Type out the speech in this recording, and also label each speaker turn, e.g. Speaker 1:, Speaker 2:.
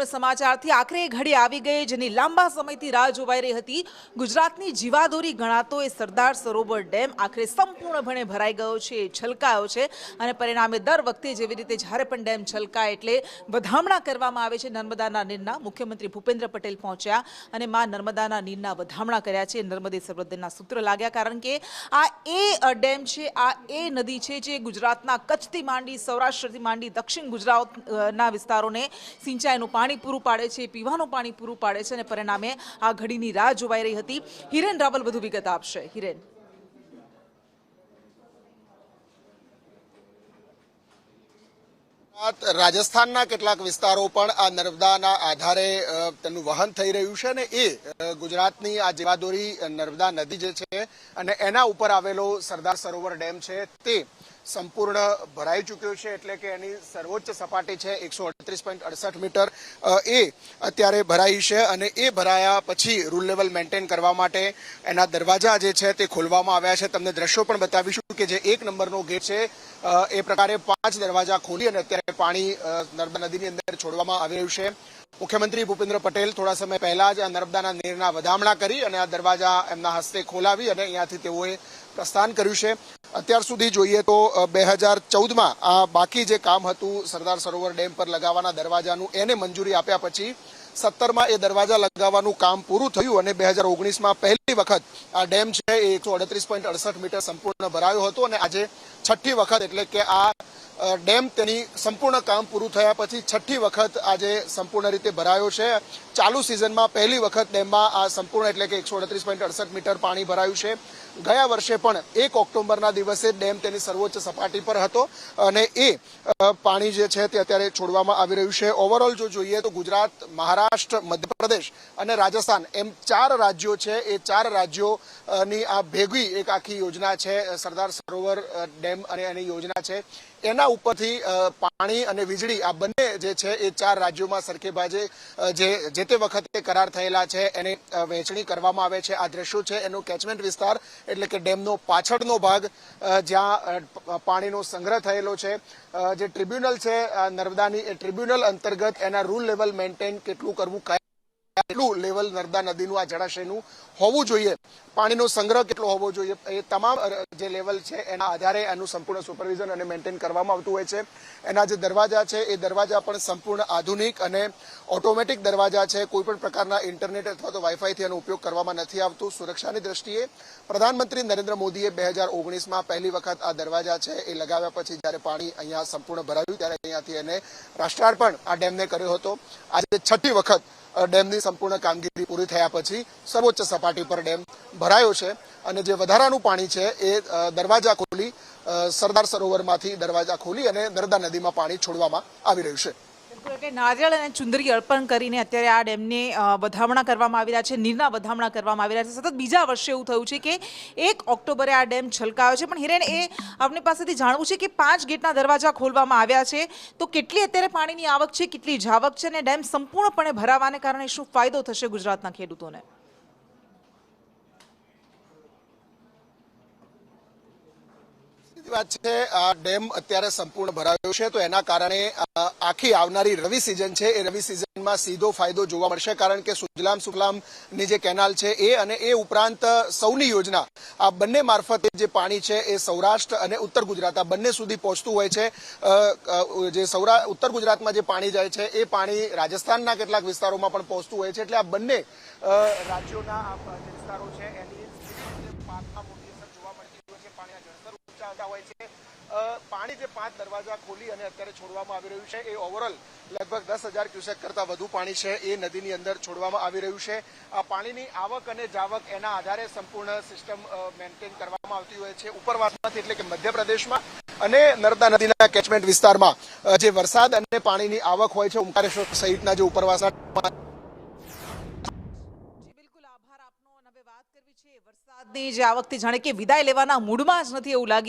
Speaker 1: મહત્વપૂર્ણ સમાચારથી આખરે ઘડી આવી ગઈ જેની લાંબા સમયથી રાહ જોવાઈ રહી હતી। ગુજરાતની જીવાદોરી ગણાતો એ સરદાર સરોવર ડેમ આખરે સંપૂર્ણપણે ભરાઈ ગયો છે, છલકાયો છે અને પરિણામે દર વખતે જેવી રીતે જ્યારે પણ ડેમ છલકાય એટલે વધામણા કરવામાં આવે છે નર્મદાના નીરના। મુખ્યમંત્રી ભૂપેન્દ્ર પટેલ પહોંચ્યા અને માં નર્મદાના નીરના વધામણા કર્યા છે। નર્મદે સર્વોદયના સૂત્ર લાગ્યા કારણ કે આ એ ડેમ છે, આ એ નદી છે જે ગુજરાતના કચ્છથી માંડી સૌરાષ્ટ્રથી માંડી દક્ષિણ ગુજરાતના વિસ્તારોને સિંચાઈનું પાણી પૂરું પાડે છે, પીવાનું પાણી પૂરું પાડે છે અને પરિણામે આ ઘડીની રાહ જોવાઈ રહી હતી। હિરેન રાવલ વધુ વિગત આપશે। હિરેન,
Speaker 2: રાજસ્થાનના કેટલાક વિસ્તારો પણ આ નર્મદાના આધારે તેનું વહન થઈ રહ્યું છે અને એ ગુજરાતની આ જીવાદોરી નર્મદા નદી જે છે અને એના ઉપર આવેલો સરદાર સરોવર ડેમ છે તે સંપૂર્ણ ભરાઈ ચૂક્યો છે। એટલે કે એની સર્વોચ્ચ સપાટી છે 138.68 મીટર એ અત્યારે ભરાઈ છે અને એ ભરાયા પછી રૂલ લેવલ મેન્ટેન કરવા માટે એના દરવાજા જે છે તે ખોલવામાં આવ્યા છે। તમને દ્રશ્યો પણ બતાવીશું કે જે 1 નંબરનો ગેટ છે એ પ્રકારે 5 દરવાજા ખોલી અને અત્યારે પાણી નર્મદા નદીની અંદર છોડવામાં આવી રહ્યું છે। મુખ્યમંત્રી ભૂપેન્દ્ર પટેલ થોડા સમય પહેલા જ આ નર્મદાના નીરના વધામણા કરી અને આ દરવાજા એમના હસ્તે ખોલાવી અને અહીંયાથી તેઓએ પ્રસ્થાન કર્યું છે। અત્યાર સુધી જોઈએ તો 2014માં આ બાકી જે કામ હતું સરદાર સરોવર ડેમ પર લગાવવાના દરવાજાનું એને મંજૂરી આપ્યા પછી 17માં એ દરવાજા લગાવવાનું કામ પૂરું થયું અને 2019માં પહેલી વખત આ ડેમ છે એ 138.68 મીટર સંપૂર્ણ ભરાયો હતો અને આજે છઠ્ઠી વખત એટલે કે આ ડેમ તેની સંપૂર્ણ કામ પૂરું થયા પછી છઠ્ઠી વખત આજે સંપૂર્ણ રીતે ભરાયો છે। ચાલુ સિઝનમાં પહેલી વખત ડેમમાં આ સંપૂર્ણ એટલે કે 138.68 મીટર પાણી ભરાયું છે। ગયા વર્ષે પણ 1 ઓક્ટોબરના દિવસે ડેમ તેની સર્વોચ્ચ સપાટી પર હતો અને એ પાણી જે છે તે અત્યારે છોડવામાં આવી રહ્યું છે। ઓવરઓલ જો જોઈએ તો ગુજરાત, મહારાષ્ટ્ર, મધ્યપ્રદેશ અને રાજસ્થાન એમ 4 રાજ્યો છે, એ 4 રાજ્યોની આ ભેગી એક આખી યોજના છે સરદાર સરોવર ડેમ અને એની યોજના છે। એના ઉપરથી પાણી અને વીજળી આ બંને જે છે એ 4 રાજ્યોમાં સરખે ભાગે જે તે વખતે કરાર થયેલા છે એને વહેંચણી કરવામાં આવે છે। આ દ્રશ્યો છે એનો કેચમેન્ટ વિસ્તાર એટલે કે ડેમનો પાછળનો ભાગ જ્યાં પાણીનો સંગ્રહ થયેલો છે। જે ટ્રિબ્યુનલ છે નર્મદાની એ ટ્રિબ્યુનલ અંતર્ગત એના રૂલ લેવલ મેન્ટેન કેટલું કરવું, કેટલું લેવલ નર્મદા નદીનું આ જળાશયનું હોવું જોઈએ, પાણીનો સંગ્રહ કેટલો હોવો જોઈએ, એ તમામ જે લેવલ છે એના આધારે એનું સંપૂર્ણ સુપરવિઝન અને મેન્ટેન કરવામાં આવતું હોય છે। એના જે દરવાજા છે એ દરવાજા પણ સંપૂર્ણ આધુનિક અને ઓટોમેટિક દરવાજા છે। કોઈ પણ પ્રકારના ઇન્ટરનેટ અથવા તો વાઈફાઈથી એનો ઉપયોગ કરવામાં નથી આવતું। સુરક્ષાની દ્રષ્ટિએ પ્રધાનમંત્રી નરેન્દ્ર મોદીએ 2019માં પહેલી વખત આ દરવાજા છે એ લગાવ્યા પછી જ્યારે પાણી અહીંયા સંપૂર્ણ ભરાયું ત્યારે અહીંયાથી એને રાષ્ટ્રાર્પણ આ ડેમને કર્યો હતો। આજે છઠ્ઠી વખત ડેમની સંપૂર્ણ કામગીરી પૂરી થયા પછી સર્વોચ્ચ સપાટી પર ડેમ ભરાયો છે અને જે વધારાનું પાણી છે એ દરવાજા ખોલી સરદાર સરોવરમાંથી દરવાજા ખોલી અને નર્મદા નદીમાં પાણી છોડવામાં આવી રહ્યું છે।
Speaker 1: નારિયેળ અને ચુંદરી અર્પણ કરીને અત્યારે આ ડેમને વધામણા કરવામાં આવી રહ્યા છે, નીરના વધામણા કરવામાં આવી રહ્યા છે। સતત બીજા વર્ષે એવું થયું છે કે 1 ઓક્ટોબરે આ ડેમ છલકાયો છે, પણ હિરેન એ આપણી પાસેથી જાણવું છે કે 5 ગેટના દરવાજા ખોલવામાં આવ્યા છે તો કેટલી અત્યારે પાણીની આવક છે, કેટલી જાવક છે અને ડેમ સંપૂર્ણપણે ભરાવાને કારણે શું ફાયદો થશે ગુજરાતના ખેડૂતોને?
Speaker 2: વાત છે આ ડેમ અત્યારે સંપૂર્ણ ભરાયો છે તો એના કારણે આખી આવનારી રવિ સિઝન છે એ રવિ સિઝનમાં સીધો ફાયદો જોવા મળશે। કારણ કે સુજલામ સુફલામની જે કેનાલ છે એ અને એ ઉપરાંત સૌની યોજના આ બંને મારફતે જે પાણી છે એ સૌરાષ્ટ્ર અને ઉત્તર ગુજરાત આ બંને સુધી પહોંચતું હોય છે। જે ઉત્તર ગુજરાતમાં જે પાણી જાય છે એ પાણી રાજસ્થાનના કેટલાક વિસ્તારોમાં પણ પહોંચતું હોય છે। એટલે આ બંને રાજ્યોના આ જે વિસ્તારો છે એની પાકમાં મોટી અસર જોવા મળતી હોય છે। પાણીના જળસ્તર ઊંચા હોય છે। પાણી જે 5 દરવાજા ખોલી અને અત્યારે છોડવામાં આવી રહ્યું છે એ ઓવરઓલ લગભગ 10,000 ક્યુસેક કરતા વધુ પાણી છે એ નદીની અંદર છોડવામાં આવી રહ્યું છે। આ પાણીની આવક અને જાવક એના આધારે સંપૂર્ણ સિસ્ટમ મેન્ટેન કરવામાં આવતી હોય છે। ઉપરવાસમાંથી એટલે કે મધ્યપ્રદેશમાં અને નર્મદા નદીના કેચમેન્ટ વિસ્તારમાં જે વરસાદ અને પાણીની આવક હોય છે ઓમકારેશ્વર સહિતના જે ઉપરવાસના
Speaker 1: વરસાદની જે આ વખતે જાણે કે વિદાય લેવાના મૂડમાં જ નથી એવું લાગી